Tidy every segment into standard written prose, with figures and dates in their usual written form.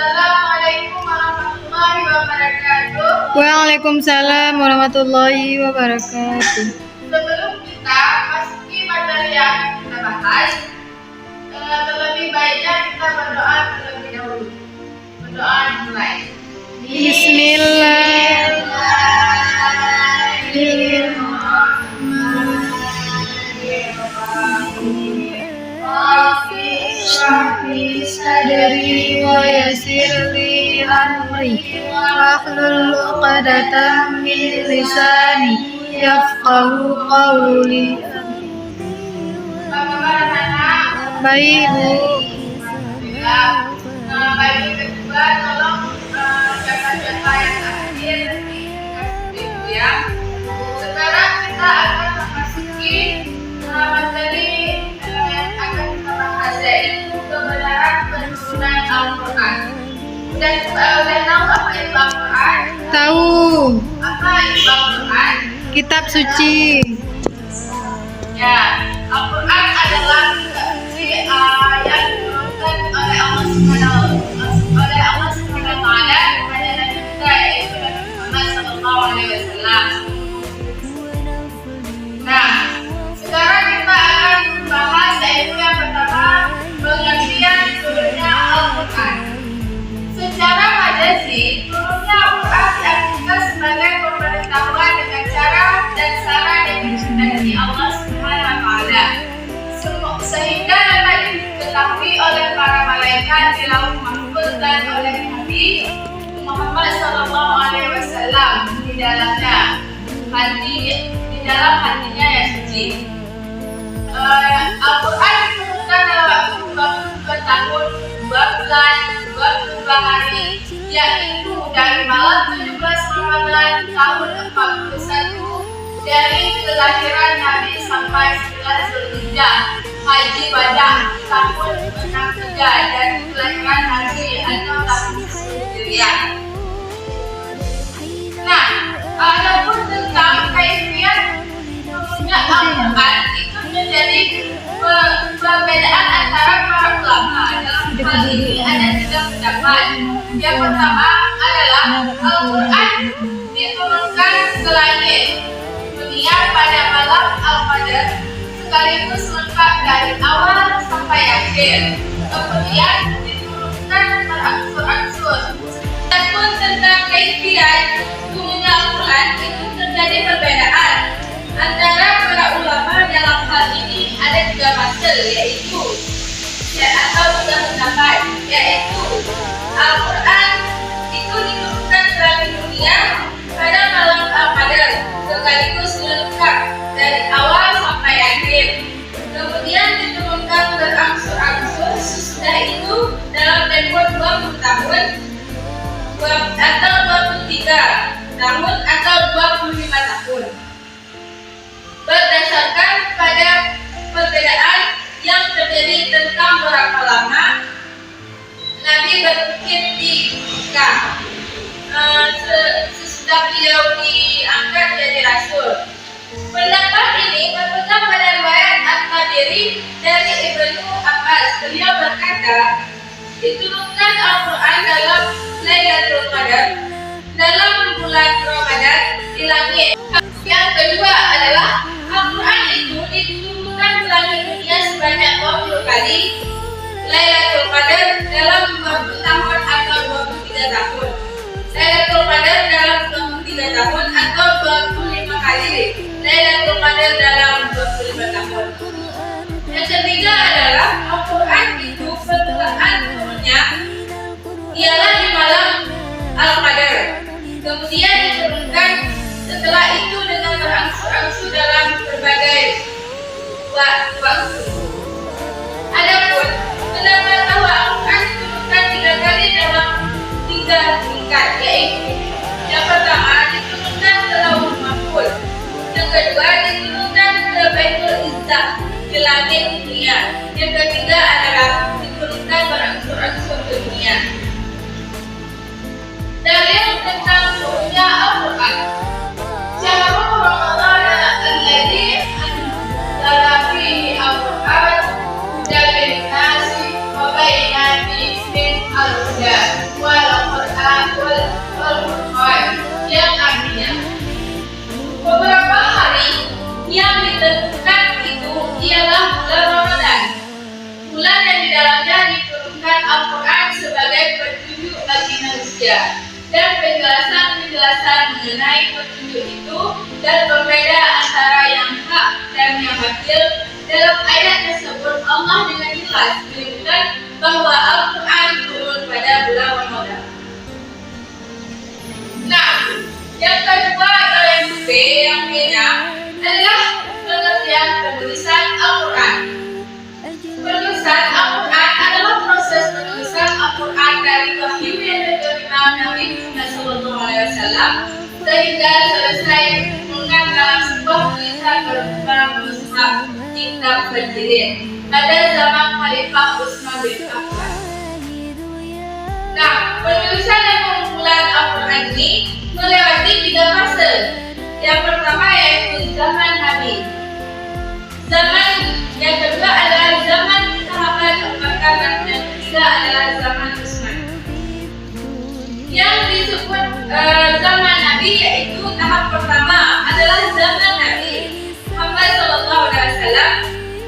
Assalamualaikum warahmatullahi wabarakatuh. Waalaikumsalam warahmatullahi wabarakatuh. Sebelum kita masuki materi yang kita bahas, terlebih baiknya kita berdoa terlebih dahulu. Berdoa dimulai. Bismillahirrahmanirrahim. Sadri wa yassirli amri wahlul 'uqdatam min lisani yafqahu qawli. Apa kabar anak? Baik, Bu. Bagi kedua, tolong jadwal yang terakhir nanti kasih ibu ya. Sekarang kita akan memasuki materi yang akan kita bahas, yaitu kebenaran penurunan Al-Quran. Udah tahu apa itu Al-Quran? Tahu. Apa itu Al-Quran? Kitab suci. Ya, Al-Quran adalah kitab suci yang diturunkan oleh Allah Subhanahu wa Ta'ala kepada Nabi kita, yaitu Nabi Muhammad Sallallahu Alaihi Wasallam. Nah, sekarang kita akan membahas yaitu yang pertama, pengertian turunnya Al-Quran. Secara majazi, turunnya Al-Quran diartikan sebagai pemberitahuan dengan cara dan saran yang dikehendaki Allah Subhanahu wa Ta'ala, sehingga dapat diketahui oleh para malaikat di lauh mahfuz dan oleh Nabi Muhammad Sallallahu Alaihi Wasallam di dalam hatinya yang suci. Al-Quran diturunkan dalam waktu 22 tahun, 2 bulan, 22 hari, yaitu dari malam 17 Ramadan tahun 41 dari kelahiran Nabi sampai 9 Zulhijjah Haji Wada tahun 63 dan kelahiran Nabi 6 tahun Hijriah. Nah, adapun tentang kaifiat turunnya Al-Quran itu menjadi perbedaan antara para ulama. Dalam hal ini ada 3 pendapat. Yang pertama adalah Al-Quran diturunkan ke langit dunia pada malam Al-Qadar sekaligus lengkap dari awal sampai akhir. Kemudian diturunkan berangsur-angsur. Adapun tentang kaifiat turunnya Al-Quran itu terjadi perbedaan antara para ulama. Dalam hal ini ada 3 pasal, yaitu atau 3 pendapat, yaitu Al-Quran itu diturunkan ke langit dunia pada malam Al-Qadar sekaligus lengkap dari awal sampai akhir. Kemudian diturunkan berangsur-angsur, sesudah itu dalam tempo 20 tahun atau 23 tahun atau 25 tahun. Berdasarkan pada perbedaan yang terjadi tentang berapa lama Nabi berpikir di Mekah sesudah beliau diangkat jadi rasul. Pendapat ini berpegang pada riwayat At-Tabari dari Ibnu Abbas. Beliau berkata, diturunkan Al-Quran dalam Lailatul Qadar dalam bulan Ramadan di langit. Yang kedua adalah Al-Quran itu diturunkan ke langit dunia sebanyak 20 kali. Lailatul Qadar dalam 20 tahun atau 23 tahun. Lailatul Qadar dalam 23 tahun atau 25 kali. Lailatul Qadar dalam 25 tahun. Yang ketiga adalah Al-Quran itu permulaan turunnya ialah di malam Al-Qadar. Kemudian diturunkan setelah itu dengan berangsur-angsur dalam berbagai waktu. Adapun pendapat bahwa Al-Quran diturunkan 3 kali dalam 3 tingkat, yaitu yang pertama diturunkan ke lauh mahfuz, yang kedua diturunkan ke Baitul Izzah di langit dunia, yang ketiga adalah diturunkan berangsur-angsur ke dunia. Dalil tentang turunnya Al-Quran. Syahrul Ramadan alladzi anzala fihi Al-Quran manusia. Dan penjelasan mengenai petunjuk itu dan berbeda antara yang hak dan yang batil. Dalam ayat tersebut Allah dengan jelas menyebutkan bahwa Al-Quran turun pada bulan Ramadan. Nah, yang kedua atau yang B yang beda adalah pengertian penulisan Al-Quran. Penulisan Al-Quran adalah proses penulisan Al-Quran dari wahyu yang diterima Nabi Muhammad SAW sehingga selesai menggunakan dalam sebuah tulisan berupa mushaf kitab berdiri pada zaman Khalifah Utsman bin Affan. Nah, penulisan dan pengumpulan Al-Quran ini melewati 3 fase. Yang pertama yaitu zaman Nabi. Zaman yang kedua adalah zaman sahabat Abu Bakar dan yang ketiga adalah zaman Utsman. Yang disebut zaman Nabi yaitu tahap pertama adalah zaman Nabi Muhammad SAW,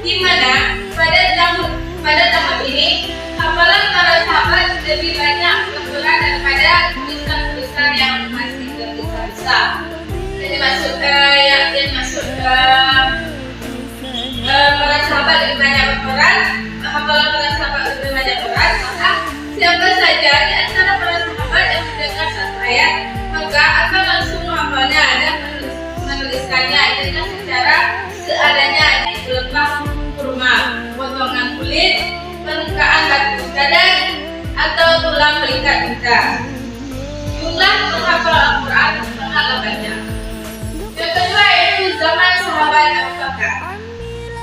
di mana pada tahap ini hafalan para sahabat lebih banyak berkurang daripada tulisan-tulisan yang masih terbesar. Jadi maksud para sahabat lebih banyak berperan, hafalan para sahabat lebih banyak berperan, maka siapa saja di antara para sahabat yang mendengar satu ayat, maka akan langsung menghafalnya dan menuliskannya dengan secara seadanya di pelepah kurma, potongan kulit, permukaan batu cadar, atau tulang pelikat unta. Jumlah penghafal Al-Quran sangatlah banyak. Yang kedua yaitu zaman sahabat Abu Bakar.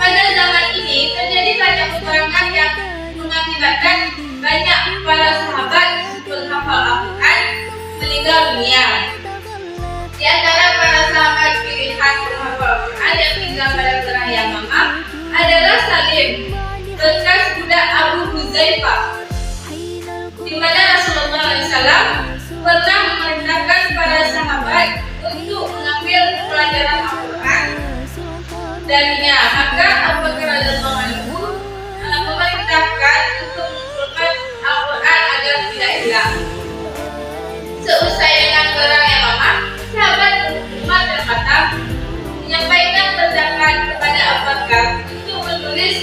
Pada zaman ini terjadi banyak peperangan yang mengakibatkan banyak para sahabat penghafal Al-Quran meninggal dunia. Di antara para sahabat pilihan penghafal Al-Quran yang tinggal pada perang Yamamah adalah Salim, bekas budak Abu Huzaifah, di mana Rasulullah SAW pernah memerintahkan para sahabat untuk mengambil pelajaran Al-Quran darinya. Maka Abu Bakar radhiyallahu anhu memerintahkan untuk mengumpulkan Al-Quran agar tidak hilang. Seusai dengan perang Yamamah, sahabat Umar bin Khattab menyampaikan perintahkan kepada Abu Bakar untuk menulis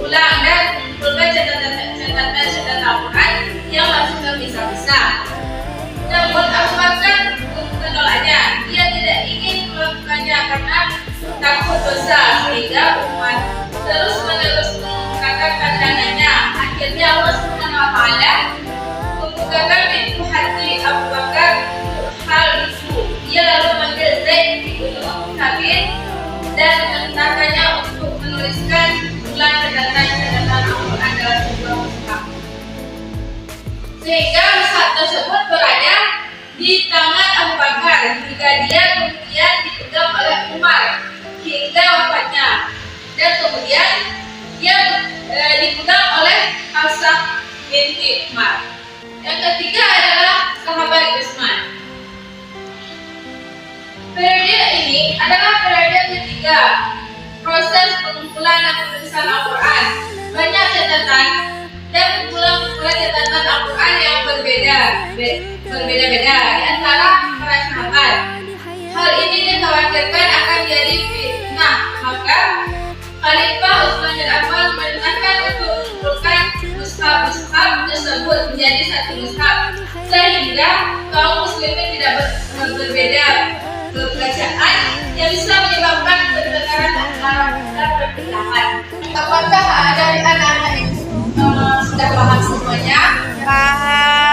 ulang dan mengumpulkan catatan Al-Quran yang masih terpisah-pisah. Namun Abu Bakar menolaknya. Ia tidak ingin melakukannya karena takut dosa, sehingga umat terus-menerus mengungkapkan pandangannya. Akhirnya Allah SWT membukakan pintu hati Abu Bakar untuk hal itu. Ia lalu memanggil Zaid bin Thabit dan memerintahkannya untuk menuliskan ulang catatan Al-Quran dalam sebuah mushaf. Sehingga mushaf tersebut berada di tangan Abu Bakar hingga dia kemudian dipegang oleh Umar hingga wafatnya, dan kemudian dia dipegang oleh Hafsah binti Umar. Yang ketiga adalah sahabat Utsman. Periode ini adalah periode ketiga proses pengumpulan dan penulisan Al-Quran. Banyak catatan dan kumpulan catatan Al-Quran yang berbeda-beda di antara para sahabat. Hal ini dikhawatirkan akan jadi fitnah, maka Khalifah Utsman bin Affan memerintahkan untuk mengumpulkan mushaf-mushaf tersebut menjadi satu mushaf, sehingga kaum muslimin tidak berbeda bacaan yang bisa menyebabkan pertengkaran antara dan perpecahan. Apakah dari anak-anak ini sudah paham semuanya? Paham.